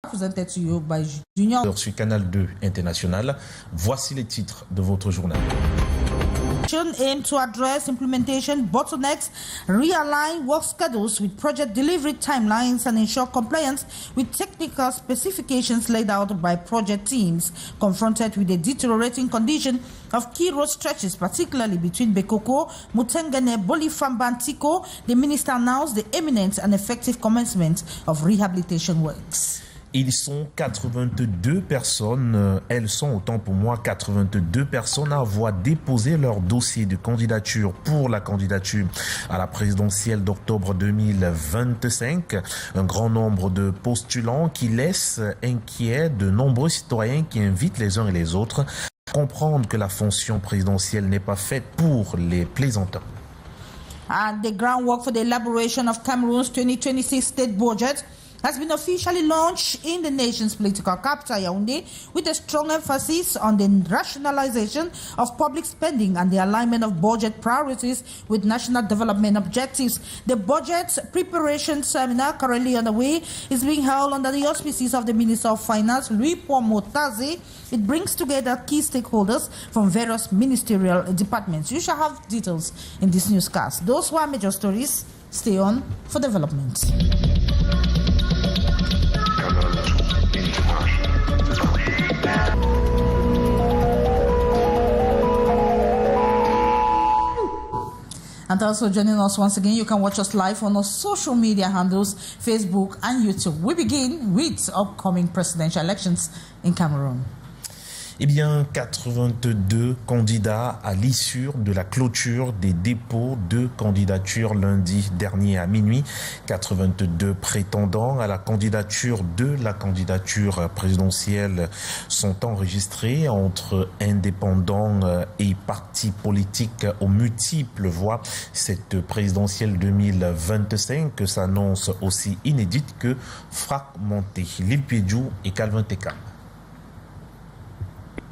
Presented to you by Junior. Sur Canal 2 International, voici les titres de votre journal. Aim to address implementation bottlenecks, realign work schedules with project delivery timelines, and ensure compliance with technical specifications laid out by project teams. Confronted with the deteriorating condition of key road stretches, particularly between Bekoko, Mutengene, Bolifamba, and Tiko, the minister announced the imminent and effective commencement of rehabilitation works. Ils sont 82 personnes, elles sont autant pour moi 82 personnes à avoir déposé leur dossier de candidature pour la candidature à la présidentielle d'octobre 2025. Un grand nombre de postulants qui laissent inquiets de nombreux citoyens qui invitent les uns et les autres à comprendre que la fonction présidentielle n'est pas faite pour les plaisantins. And the groundwork for the elaboration of Cameroon's 2026 state budget has been officially launched in the nation's political capital, Yaoundé, with a strong emphasis on the rationalization of public spending and the alignment of budget priorities with national development objectives. The budget preparation seminar currently underway is being held under the auspices of the Minister of Finance, Louis Motaze. It brings together key stakeholders from various ministerial departments. You shall have details in this newscast. Those who are major stories, stay on for development. And also joining us once again, you can watch us live on our social media handles, Facebook and YouTube. We begin with upcoming presidential elections in Cameroon. Eh bien, 82 candidats à l'issue de la clôture des dépôts de candidature lundi dernier à minuit. 82 prétendants à la candidature présidentielle sont enregistrés entre indépendants et partis politiques aux multiples voix. Cette présidentielle 2025 s'annonce aussi inédite que fragmentée. Lil Piedjou et Calvin Teka.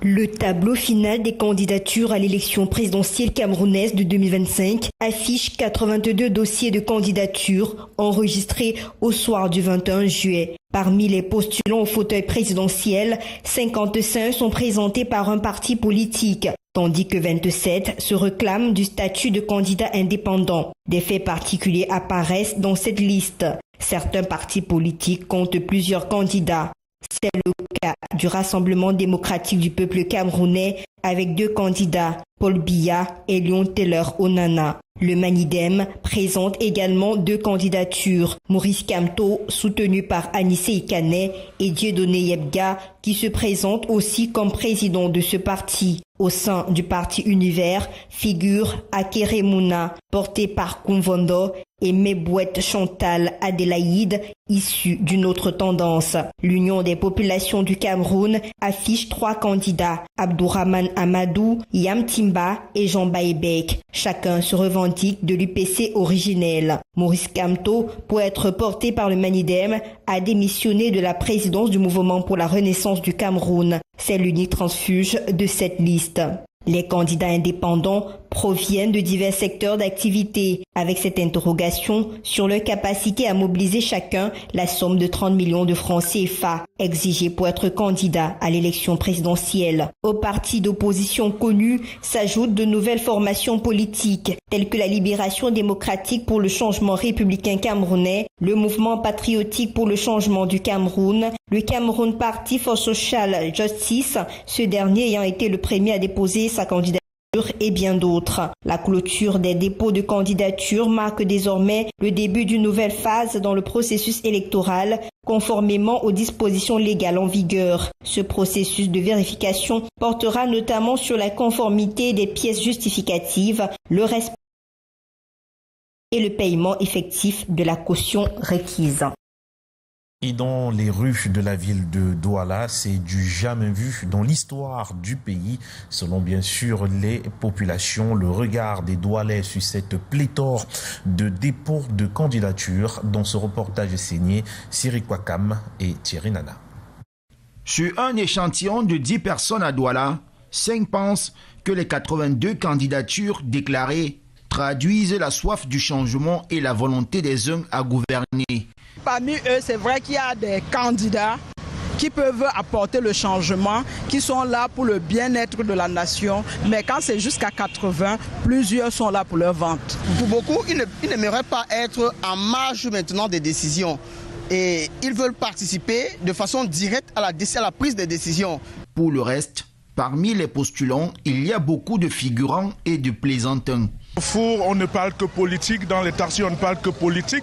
Le tableau final des candidatures à l'élection présidentielle camerounaise de 2025 affiche 82 dossiers de candidature enregistrés au soir du 21 juillet. Parmi les postulants au fauteuil présidentiel, 55 sont présentés par un parti politique, tandis que 27 se réclament du statut de candidat indépendant. Des faits particuliers apparaissent dans cette liste. Certains partis politiques comptent plusieurs candidats. C'est le cas du Rassemblement démocratique du peuple camerounais avec 2 candidats, Paul Biya et Léon Taylor Onana. Le Manidem présente également 2 candidatures, Maurice Kamto, soutenu par Anissé Ikané, et Dieudonné Yebga, qui se présente aussi comme président de ce parti. Au sein du parti Univers figure Akere Mouna, porté par Kumvondo, et Mebouette Chantal Adélaïde, issue d'une autre tendance. L'Union des populations du Cameroun affiche 3 candidats, Abdourahman Amadou, Yam Timba et Jean Baïbek. Chacun se revendique de l'UPC originel. Maurice Kamto, pour être porté par le Manidem, a démissionné de la présidence du Mouvement pour la Renaissance du Cameroun. C'est l'unique transfuge de cette liste. Les candidats indépendants proviennent de divers secteurs d'activité, avec cette interrogation sur leur capacité à mobiliser chacun la somme de 30 millions de francs CFA exigée pour être candidat à l'élection présidentielle. Aux partis d'opposition connus s'ajoutent de nouvelles formations politiques, telles que la Libération démocratique pour le changement républicain camerounais, le Mouvement patriotique pour le changement du Cameroun, le Cameroun Party for Social Justice, ce dernier ayant été le premier à déposer sa candidature, et bien d'autres. La clôture des dépôts de candidature marque désormais le début d'une nouvelle phase dans le processus électoral, conformément aux dispositions légales en vigueur. Ce processus de vérification portera notamment sur la conformité des pièces justificatives, le respect et le paiement effectif de la caution requise. Et dans les rues de la ville de Douala, c'est du jamais vu dans l'histoire du pays. Selon bien sûr les populations, le regard des Doualais sur cette pléthore de dépôts de candidatures. Dans ce reportage est signé Siri Kwakam et Thierry Nana. Sur un échantillon de 10 personnes à Douala, 5 pensent que les 82 candidatures déclarées traduisent la soif du changement et la volonté des uns à gouverner. Parmi eux, c'est vrai qu'il y a des candidats qui peuvent apporter le changement, qui sont là pour le bien-être de la nation. Mais quand c'est jusqu'à 80, plusieurs sont là pour leur vente. Pour beaucoup, ils n'aimeraient pas être en marge maintenant des décisions. Et ils veulent participer de façon directe à la prise des décisions. Pour le reste, parmi les postulants, il y a beaucoup de figurants et de plaisantins. Au four, on ne parle que politique. Dans les taxis, on ne parle que politique.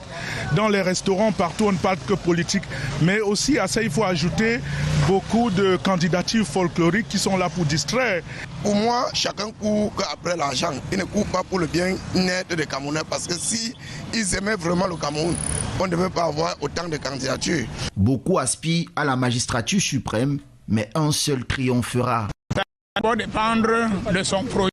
Dans les restaurants, partout, on ne parle que politique. Mais aussi, à ça, il faut ajouter beaucoup de candidatures folkloriques qui sont là pour distraire. Pour moi, chacun court après l'argent. Il ne court pas pour le bien-être des Camerounais. Parce que si ils aimaient vraiment le Cameroun, on ne devait pas avoir autant de candidatures. Beaucoup aspirent à la magistrature suprême, mais un seul triomphera. Ça va dépendre de son projet.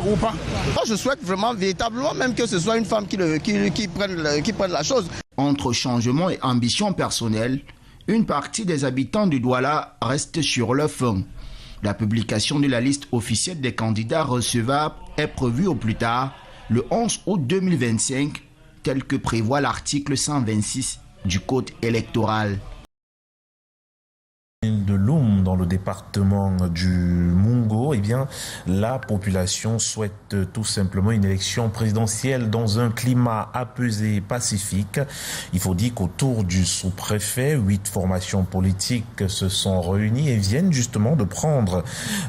Moi, je souhaite vraiment, véritablement, même que ce soit une femme qui prenne la chose. Entre changement et ambition personnelle, une partie des habitants du Douala reste sur leur faim. La publication de la liste officielle des candidats recevables est prévue au plus tard, le 11 août 2025, tel que prévoit l'article 126 du Code électoral. De Loum, dans le département du Mungo, eh bien, la population souhaite tout simplement une élection présidentielle dans un climat apaisé et pacifique. Il faut dire qu'autour du sous-préfet, 8 formations politiques se sont réunies et viennent justement de prendre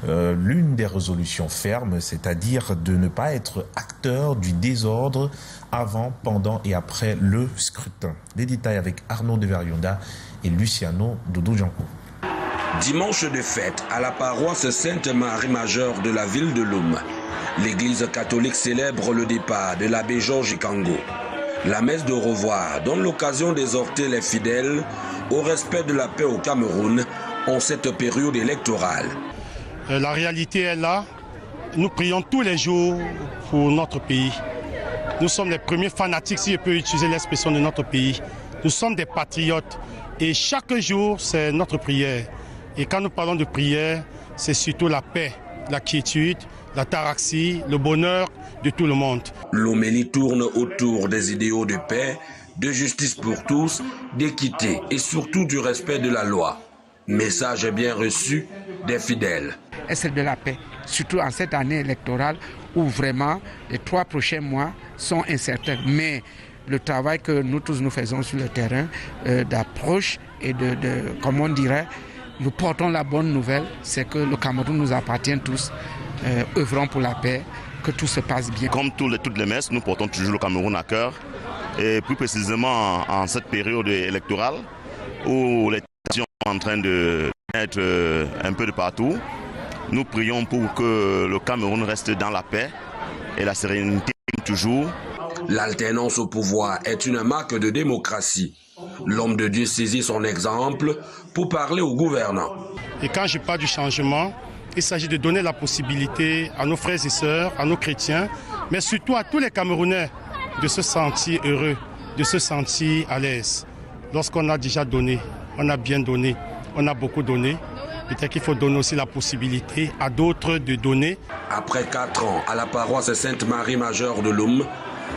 l'une des résolutions fermes, c'est-à-dire de ne pas être acteur du désordre avant, pendant et après le scrutin. Les détails avec Arnaud de Verionda et Luciano Doudou-Janko. Dimanche de fête à la paroisse Sainte-Marie-Majeure de la ville de Loum. L'église catholique célèbre le départ de l'abbé Georges Ikango. La messe de revoir donne l'occasion d'exhorter les fidèles au respect de la paix au Cameroun en cette période électorale. La réalité est là. Nous prions tous les jours pour notre pays. Nous sommes les premiers fanatiques, si je peux utiliser l'expression de notre pays. Nous sommes des patriotes et chaque jour, c'est notre prière. Et quand nous parlons de prière, c'est surtout la paix, la quiétude, la taraxie, le bonheur de tout le monde. L'homélie tourne autour des idéaux de paix, de justice pour tous, d'équité et surtout du respect de la loi. Message bien reçu des fidèles. Et c'est de la paix, surtout en cette année électorale où vraiment les 3 prochains mois sont incertains. Mais le travail que nous tous nous faisons sur le terrain d'approche et comme on dirait, nous portons la bonne nouvelle, c'est que le Cameroun nous appartient tous, œuvrons pour la paix, que tout se passe bien. Comme toutes les messes, nous portons toujours le Cameroun à cœur, et plus précisément en cette période électorale où les tensions sont en train de naître un peu de partout. Nous prions pour que le Cameroun reste dans la paix et la sérénité toujours. L'alternance au pouvoir est une marque de démocratie. L'homme de Dieu saisit son exemple pour parler aux gouvernants. Et quand je parle du changement, il s'agit de donner la possibilité à nos frères et sœurs, à nos chrétiens, mais surtout à tous les Camerounais de se sentir heureux, de se sentir à l'aise. Lorsqu'on a déjà donné, on a bien donné, on a beaucoup donné, peut-être qu'il faut donner aussi la possibilité à d'autres de donner. Après 4 ans à la paroisse Sainte-Marie-Majeure de Loum,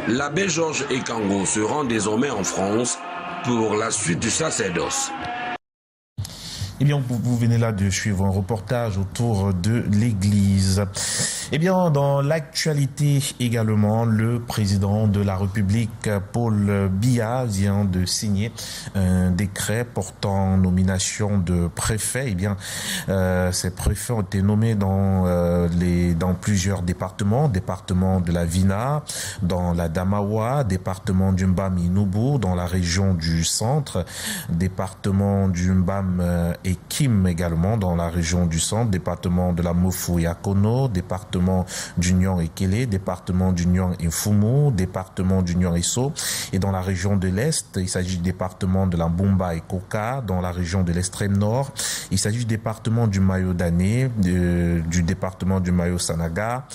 l'abbé Georges Ikango se rend désormais en France pour la suite du sacerdoce. Eh bien, vous venez là de suivre un reportage autour de l'église. Eh bien, dans l'actualité également, le président de la République, Paul Biya, vient de signer un décret portant nomination de préfets. Eh bien, ces préfets ont été nommés dans plusieurs départements de la Vina, dans la Damawa, département du Mbam-Inubu, dans la région du centre, département du Mbam et Kim également dans la région du centre, département de la Mofu et Akono, département du Nyon et Kélé, département du Nyon et Fumu, département du Nyon et So, et dans la région de l'Est, il s'agit du département de la Mbumba et Koka, dans la région de l'extrême nord, il s'agit du département du Mayo Dané, du département du Mayo Sanaga,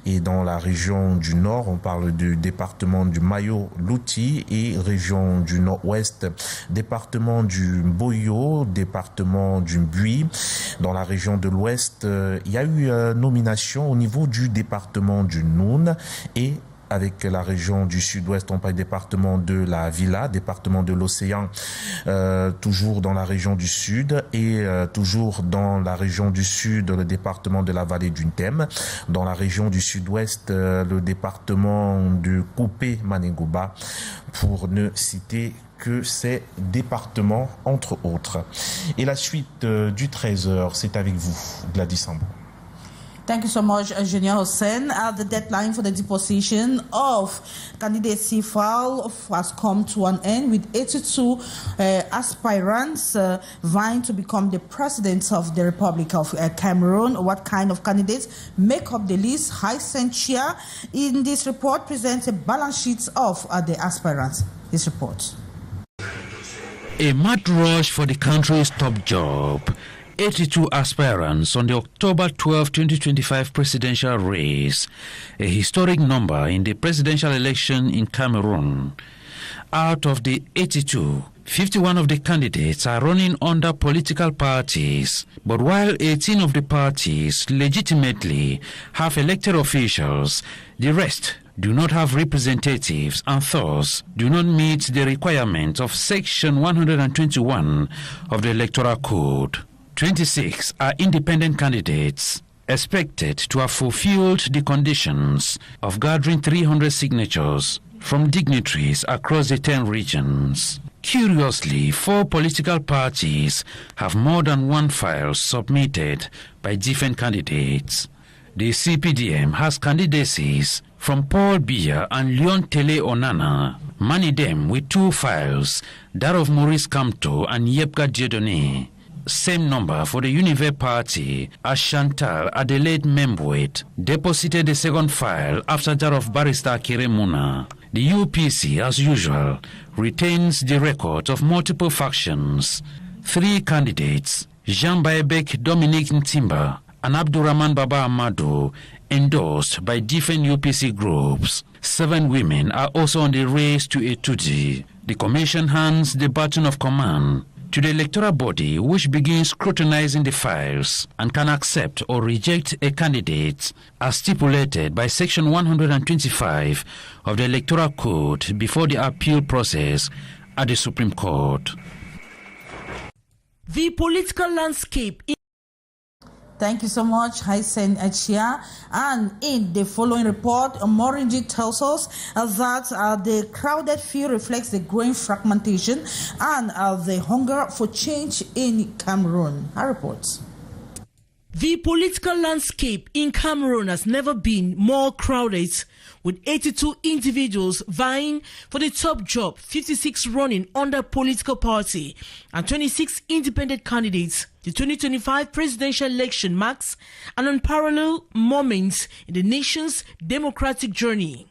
et dans la région du nord, on parle du département du Mayo Louti et région du nord-ouest, département du Boyo, département du Bui. Dans la région de l'ouest, il y a eu nomination au niveau du département du Noun et avec la région du sud-ouest, on parle département de la Villa, département de l'Océan, toujours dans la région du sud, et toujours dans la région du sud, le département de la vallée du Thème, dans la région du sud-ouest, le département de Coupé-Manégoba, pour ne citer que ces départements, entre autres. Et la suite du 13h, c'est avec vous, Gladys Sambo. Thank you so much, Junior Hussein. The deadline for the deposition of candidacy file has come to an end, with 82 aspirants vying to become the president of the Republic of Cameroon. What kind of candidates make up the list? Hyacinth Chia in this report presents a balance sheet of the aspirants. This report. A mad rush for the country's top job. 82 aspirants on the October 12, 2025 presidential race, a historic number in the presidential election in Cameroon. Out of the 82, 51 of the candidates are running under political parties, but while 18 of the parties legitimately have elected officials, the rest do not have representatives and thus do not meet the requirement of Section 121 of the Electoral Code. 26 are independent candidates expected to have fulfilled the conditions of gathering 300 signatures from dignitaries across the 10 regions. Curiously, 4 political parties have more than one file submitted by different candidates. The CPDM has candidacies from Paul Biya and Leon Tele Onana, many them with 2 files, that of Maurice Kamto and Yepka Dieudonné. Same number for the Univer Party, as Chantal Adelaide Membwet deposited the second file after that of Barrister Kiremuna. The UPC, as usual, retains the record of multiple factions. 3 candidates, Jean Baebek Dominique Ntimba and Abdurrahman Baba Amadou, endorsed by different UPC groups. 7 women are also on the race to Etudi. The commission hands the baton of command to the electoral body, which begins scrutinizing the files and can accept or reject a candidate as stipulated by Section 125 of the Electoral Code before the appeal process at the Supreme Court. The political landscape. Thank you so much, Hyacinth Chia. And in the following report, Morinji tells us that the crowded field reflects the growing fragmentation and the hunger for change in Cameroon. Our reports. The political landscape in Cameroon has never been more crowded, with 82 individuals vying for the top job, 56 running under political party, and 26 independent candidates. The 2025 presidential election marks an unparalleled moment in the nation's democratic journey.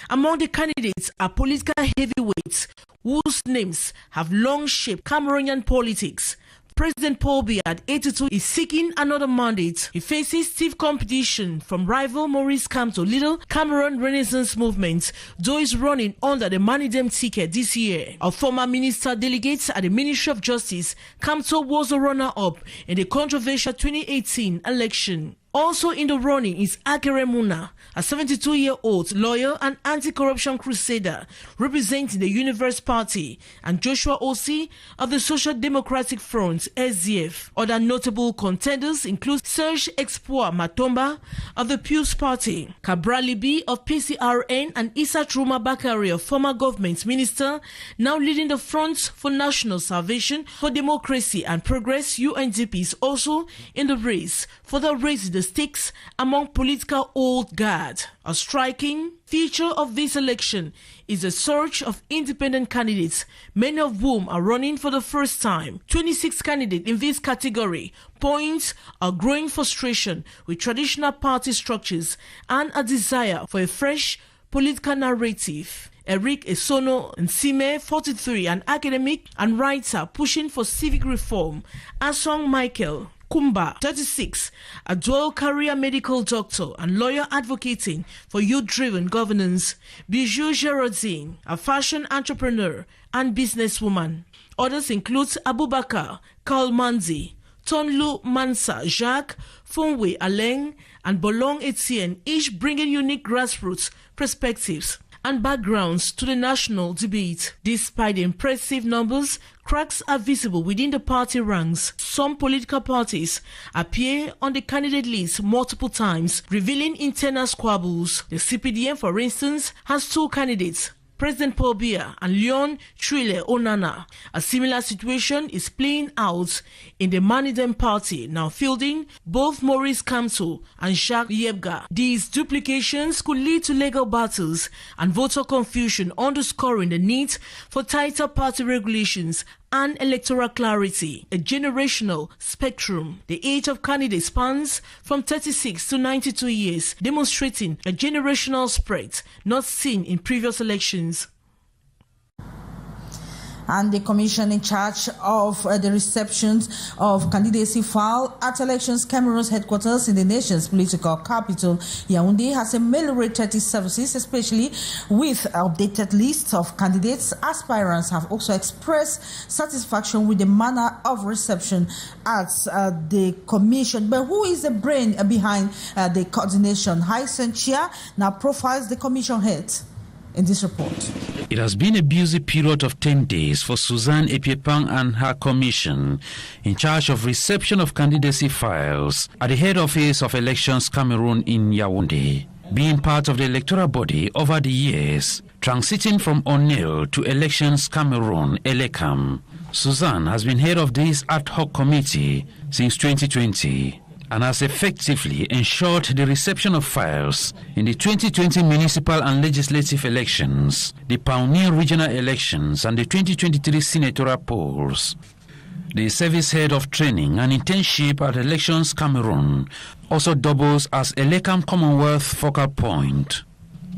Among the candidates are political heavyweights whose names have long shaped Cameroonian politics. President Paul Biya at 82 is seeking another mandate. He faces stiff competition from rival Maurice Kamto, Little Cameroon Renaissance Movement, though he's running under the Manidem ticket this year. A former minister delegate at the Ministry of Justice, Kamto was a runner-up in the controversial 2018 election. Also in the running is Akere Muna, a 72-year-old lawyer and anti-corruption crusader representing the Universe Party, and Joshua Osi of the Social Democratic Front, SDF. Other notable contenders include Serge Expoa Matomba of the Pews Party, Cabral Libi of PCRN, and Issa Truma Bakari, a former government minister, now leading the Front for National Salvation for Democracy and Progress, UNDP, is also in the race for the raise the stakes among political old guard. A striking feature of this election is the surge of independent candidates, many of whom are running for the first time. 26 candidates in this category point a growing frustration with traditional party structures and a desire for a fresh political narrative. Eric Esono Nsime, 43, an academic and writer pushing for civic reform. Asong Michael Kumba, 36, a dual-career medical doctor and lawyer advocating for youth-driven governance. Bijou Gerardine, a fashion entrepreneur and businesswoman. Others include Abubakar Kalmanzi, Tonlu Mansa Jacques, Fonwe Aleng, and Bolong Etienne, each bringing unique grassroots perspectives and backgrounds to the national debate. Despite the impressive numbers, cracks are visible within the party ranks. Some political parties appear on the candidate list multiple times, revealing internal squabbles. The CPDM, for instance, has 2 candidates, President Paul Biya and Leon Trile Onana. A similar situation is playing out in the Manidem party, now fielding both Maurice Kamto and Jacques Yebga. These duplications could lead to legal battles and voter confusion, underscoring the need for tighter party regulations and electoral clarity. A generational spectrum. The age of candidates spans from 36 to 92 years, demonstrating a generational spread not seen in previous elections. And the commission in charge of the reception of candidacy file at Elections Cameroon's headquarters in the nation's political capital, Yaoundé, has ameliorated its services, especially with updated lists of candidates. Aspirants have also expressed satisfaction with the manner of reception at the commission. But who is the brain behind the coordination? Hyacinthe Chia now profiles the commission head in this report. It has been a busy period of 10 days for Suzanne Epiepang and her commission in charge of reception of candidacy files at the head office of Elections Cameroon in Yaoundé. Being part of the electoral body over the years, transiting from ONEL to Elections Cameroon, ELECAM, Suzanne has been head of this ad hoc committee since 2020. And has effectively ensured the reception of files in the 2020 municipal and legislative elections, the Pioneer regional elections, and the 2023 senatorial polls. The service head of training and internship at Elections Cameroon also doubles as ELECAM Commonwealth focal point,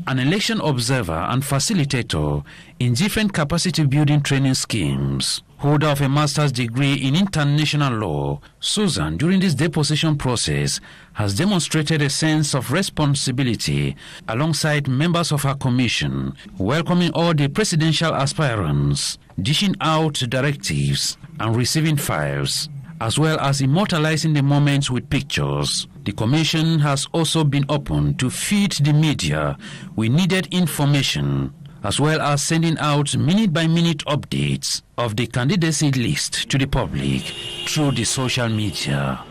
an election observer and facilitator in different capacity building training schemes. Holder of a master's degree in international law, Susan, during this deposition process, has demonstrated a sense of responsibility alongside members of her commission, welcoming all the presidential aspirants, dishing out directives and receiving files, as well as immortalizing the moments with pictures. The commission has also been open to feed the media with needed information, as well as sending out minute-by-minute updates of the candidacy list to the public through the social media.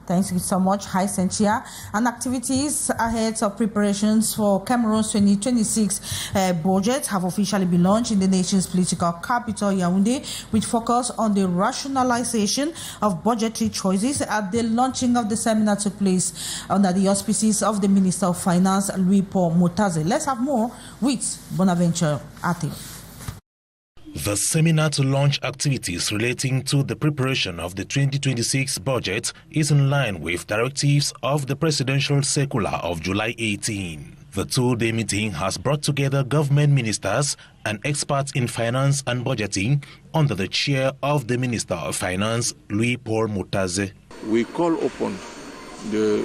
Thank you so much, Hyacinthe Chia. And activities ahead of preparations for Cameroon's 2026 budget have officially been launched in the nation's political capital, Yaoundé, with focus on the rationalization of budgetary choices. At the launching of the seminar took place under the auspices of the Minister of Finance, Louis-Paul Moutaze. Let's have more with Bonaventure Ate. The seminar to launch activities relating to the preparation of the 2026 budget is in line with directives of the Presidential Circular of July 18. The two-day meeting has brought together government ministers and experts in finance and budgeting under the chair of the Minister of Finance, Louis-Paul Moutaze. We call upon the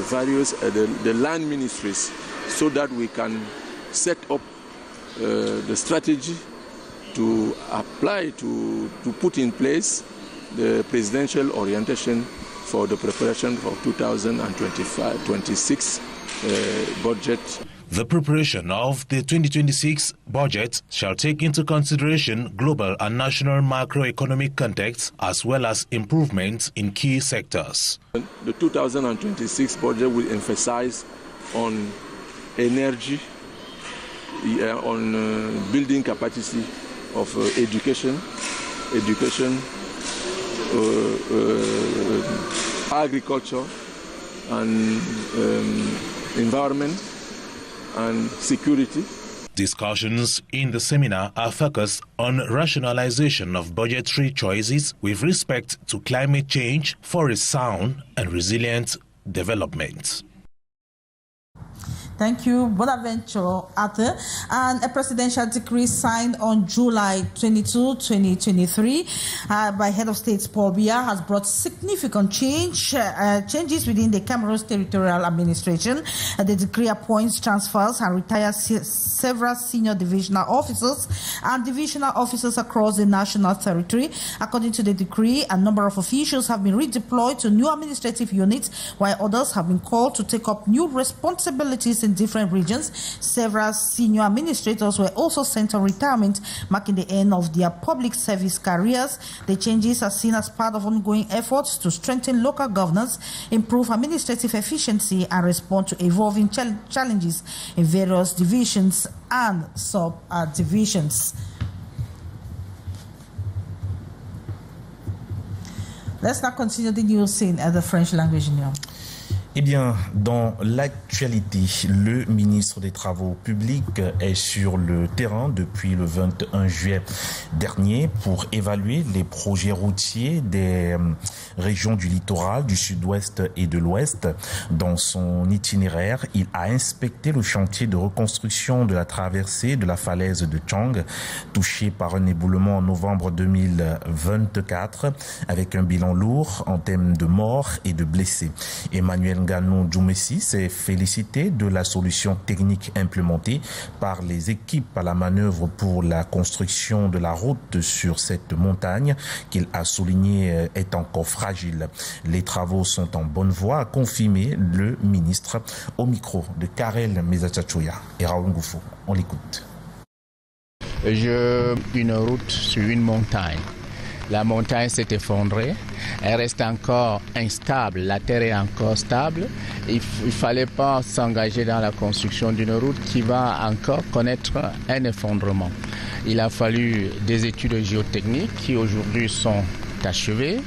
various the land ministries so that we can set up the strategy to apply, to put in place the presidential orientation for the preparation for 2025-26 budget. The preparation of the 2026 budget shall take into consideration global and national macroeconomic contexts as well as improvements in key sectors. The 2026 budget will emphasize on energy, on building capacity of education, agriculture, and environment and security. Discussions in the seminar are focused on rationalization of budgetary choices with respect to climate change for a sound and resilient development. Thank you, Bonaventure Arthur. And a presidential decree signed on July 22, 2023 by Head of State Paul Biya has brought significant changes within the Cameroon's territorial administration. The decree appoints, transfers and retires several senior divisional officers and divisional officers across the national territory. According to the decree, a number of officials have been redeployed to new administrative units, while others have been called to take up new responsibilities in different regions. Several senior administrators were also sent on retirement, marking the end of their public service careers. The changes are seen as part of ongoing efforts to strengthen local governance, improve administrative efficiency, and respond to evolving challenges in various divisions and sub-divisions. Let's now continue the news scene at the French language union. Eh bien, dans l'actualité, le ministre des Travaux publics est sur le terrain depuis le 21 juillet dernier pour évaluer les projets routiers des régions du littoral, du sud-ouest et de l'ouest. Dans son itinéraire, il a inspecté le chantier de reconstruction de la traversée de la falaise de Chang, touchée par un éboulement en novembre 2024, avec un bilan lourd en termes de morts et de blessés. Emmanuel Djoumessi s'est félicité de la solution technique implémentée par les équipes à la manœuvre pour la construction de la route sur cette montagne qu'il a souligné est encore fragile. Les travaux sont en bonne voie, a confirmé le ministre au micro de Karel Mezachachoya et Raoul Ngoufo. On l'écoute. Une route sur une montagne. La montagne s'est effondrée, elle reste encore instable, la terre est encore stable. Il ne fallait pas s'engager dans la construction d'une route qui va encore connaître un effondrement. Il a fallu des études géotechniques qui aujourd'hui sont achevées.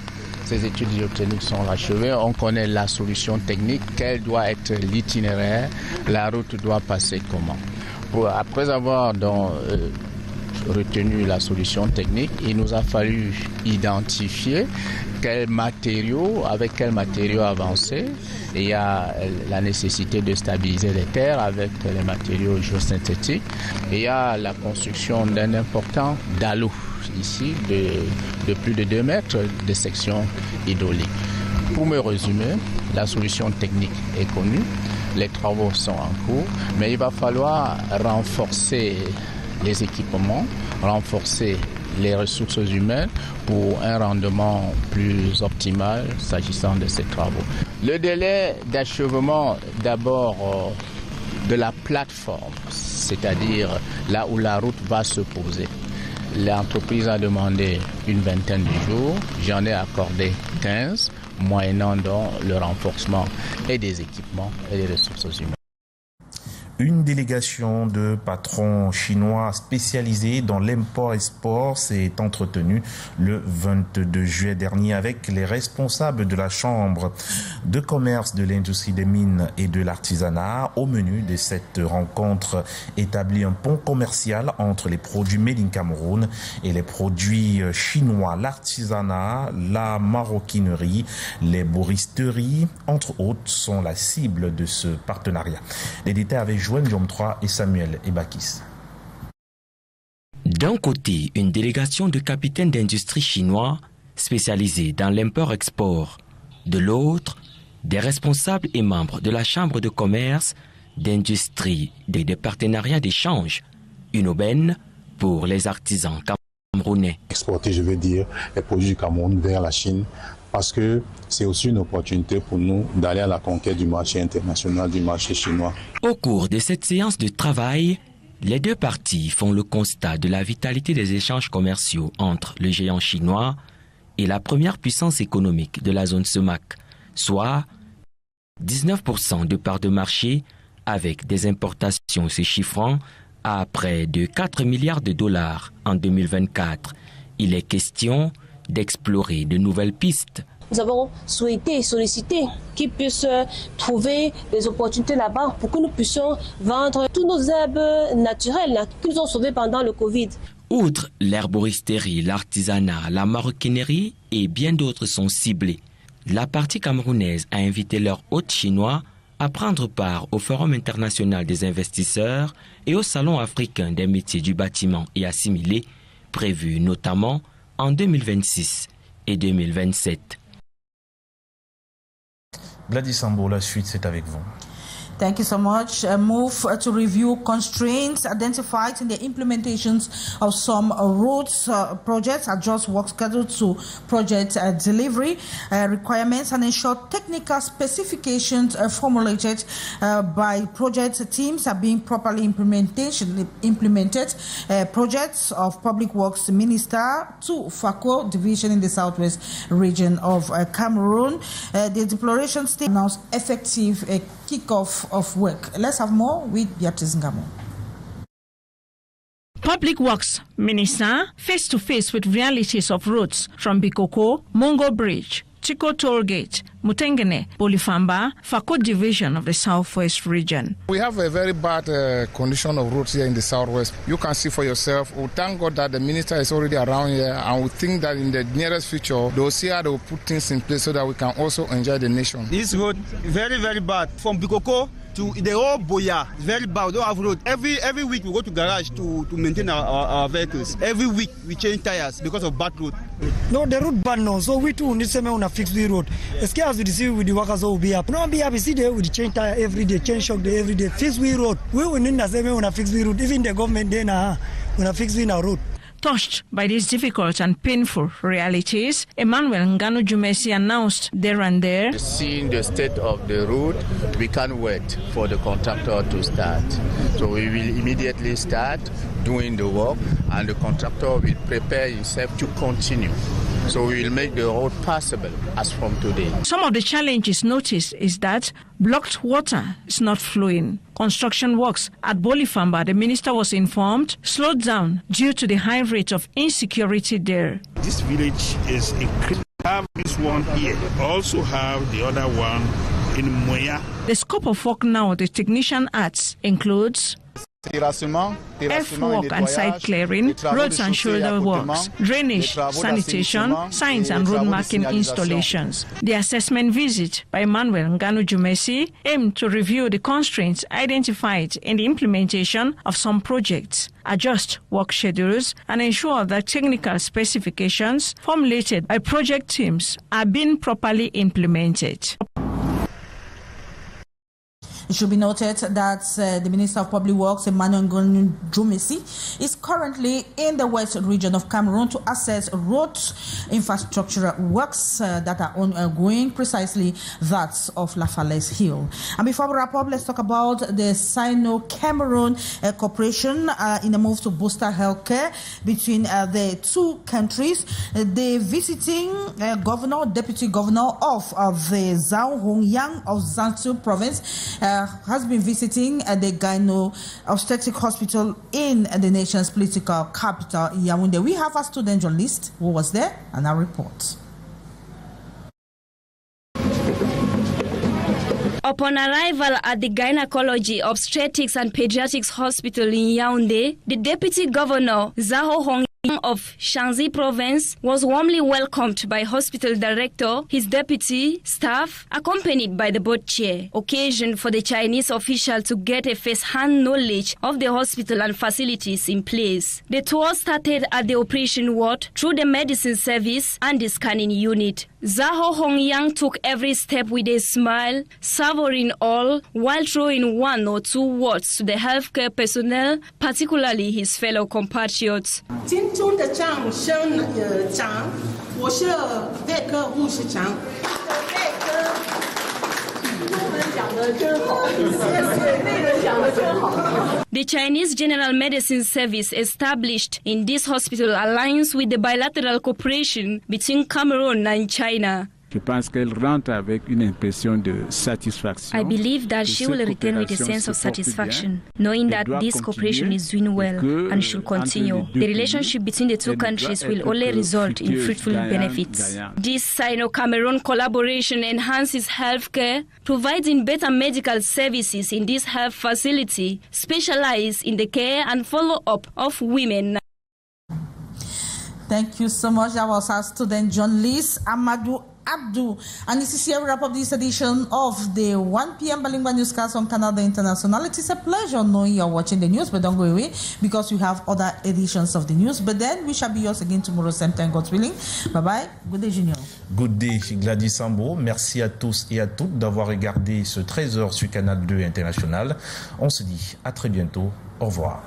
Ces études géotechniques sont achevées, on connaît la solution technique, quel doit être l'itinéraire, la route doit passer comment. Après avoir retenu la solution technique, il nous a fallu identifier avec quels matériaux avancer. Il y a la nécessité de stabiliser les terres avec les matériaux géosynthétiques. Il y a la construction d'un important dalou ici de plus de 2 mètres de section hydraulique. Pour me résumer, la solution technique est connue, les travaux sont en cours, mais il va falloir renforcer les équipements, renforcer les ressources humaines pour un rendement plus optimal s'agissant de ces travaux. Le délai d'achèvement d'abord de la plateforme, c'est-à-dire là où la route va se poser. L'entreprise a demandé une vingtaine de jours, j'en ai accordé 15, moyennant donc le renforcement et des équipements et des ressources humaines. Une délégation de patrons chinois spécialisés dans l'import-export s'est entretenue le 22 juillet dernier avec les responsables de la Chambre de commerce de l'industrie des mines et de l'artisanat. Au menu de cette rencontre, établir un pont commercial entre les produits made in Cameroun et les produits chinois, l'artisanat, la maroquinerie, les bourristeries, entre autres, sont la cible de ce partenariat. Les détails avec Joël 3 et Samuel Ebakis. D'un côté, une délégation de capitaines d'industrie chinois spécialisés dans l'import-export. De l'autre, des responsables et membres de la Chambre de commerce, d'industrie et des partenariats d'échange. Une aubaine pour les artisans camerounais. Exporter, je veux dire, les produits du Cameroun vers la Chine, parce que c'est aussi une opportunité pour nous d'aller à la conquête du marché international, du marché chinois. Au cours de cette séance de travail, les deux parties font le constat de la vitalité des échanges commerciaux entre le géant chinois et la première puissance économique de la zone CEMAC, soit 19% de part de marché avec des importations se chiffrant à près de 4 milliards de dollars en 2024. Il est question d'explorer de nouvelles pistes. Nous avons souhaité et sollicité qu'ils puissent trouver des opportunités là-bas pour que nous puissions vendre tous nos herbes naturelles qui nous ont sauvés pendant le Covid. Outre l'herboristerie, l'artisanat, la maroquinerie et bien d'autres sont ciblés. La partie camerounaise a invité leur hôte chinois à prendre part au Forum international des investisseurs et au Salon africain des métiers du bâtiment et assimilés, prévus notamment en 2026 et 2027. Gladys Sambo, la suite, c'est avec vous. Thank you so much. A move to review constraints identified in the implementations of some roads projects, adjust work schedule to project delivery requirements, and ensure technical specifications formulated by project teams are being properly implemented. Projects of Public Works Minister to FACO division in the southwest region of Cameroon. The declaration states announced effective kick-off of work. Let's have more with Beatrice Ngamo. Public Works Minister face to face with realities of roads from Bikoko, Mongo Bridge, Chiko Toll Gate, Mutengene, Bolifamba, Fako division of the southwest region. We have a very bad condition of roads here in the southwest. You can see for yourself. We thank God that the minister is already around here, and we think that in the nearest future, they'll see how they'll put things in place so that we can also enjoy the nation. This road very, very bad. From Bikoko to the whole Boya, very bad. We don't have road. Every week we go to garage to maintain our vehicles. Every week we change tires because of bad road. No, the road bad now, so we too need to fix the road. As we receive with the workers will be up. No, be happy. See there with change tire every day, change shock day every day. Fix the road. We will need to fix the road. Even the government then we fix the road. Touched by these difficult and painful realities, Emmanuel Ngano Jumesi announced there and there, seeing the state of the road, we can't wait for the contractor to start. So we will immediately start doing the work, and the contractor will prepare himself to continue. So we will make the road passable as from today. Some of the challenges noticed is that blocked water is not flowing. Construction works at Bolifamba, the minister was informed, slowed down due to the high rate of insecurity there. This village is increasing. We have this one here. Also have the other one in Moya. The scope of work now the technician adds includes earthwork and site clearing, roads and shoulder works, drainage, sanitation, signs and road marking installations. The assessment visit by Emmanuel Ngano Jumesi aimed to review the constraints identified in the implementation of some projects, adjust work schedules, and ensure that technical specifications formulated by project teams are being properly implemented. It should be noted that the Minister of Public Works, Emmanuel Ngano Jumesi, is currently in the west region of Cameroon to assess road infrastructural works that are ongoing, precisely that of La Falaise Hill. And before we wrap up, let's talk about the Sino-Cameroon cooperation in a move to booster healthcare between the two countries. The visiting deputy governor of the Zhao Hongyang of Zansu province has been visiting the Gyno Obstetric Hospital in the nation's political capital, Yaoundé. We have a student journalist who was there and our report. Upon arrival at the Gynecology, Obstetrics and Pediatrics Hospital in Yaoundé, the Deputy Governor, Zhao Hongyang of Shanxi Province, was warmly welcomed by hospital director, his deputy, staff, accompanied by the board chair. Occasion for the Chinese official to get a first-hand knowledge of the hospital and facilities in place. The tour started at the operation ward through the medicine service and the scanning unit. Zhao Hongyang took every step with a smile, savoring all while throwing one or two words to the healthcare personnel, particularly his fellow compatriots. The Chinese General Medicine Service established in this hospital aligns with the bilateral cooperation between Cameroon and China. Je pense qu'elle rentre avec une impression de satisfaction. I believe that she will return with a sense of satisfaction, knowing that this cooperation is doing well and should continue. The relationship between the two countries will only result in fruitful benefits. This Sino-Cameroon collaboration enhances healthcare, providing better medical services in this health facility, specialized in the care and follow-up of women. Thank you so much. That was our student journalist, Amadou Abdul. And this is here we wrap up this edition of the 1 p.m. bilingual newscast on Canal International. It is a pleasure knowing you're watching the news, but don't go away because we have other editions of the news. But then we shall be yours again tomorrow, same time, God's willing. Bye-bye. Good day, Junior. Good day, Gladys Sambo. Merci à tous et à toutes d'avoir regardé ce 13h sur Canal 2 International. On se dit à très bientôt. Au revoir.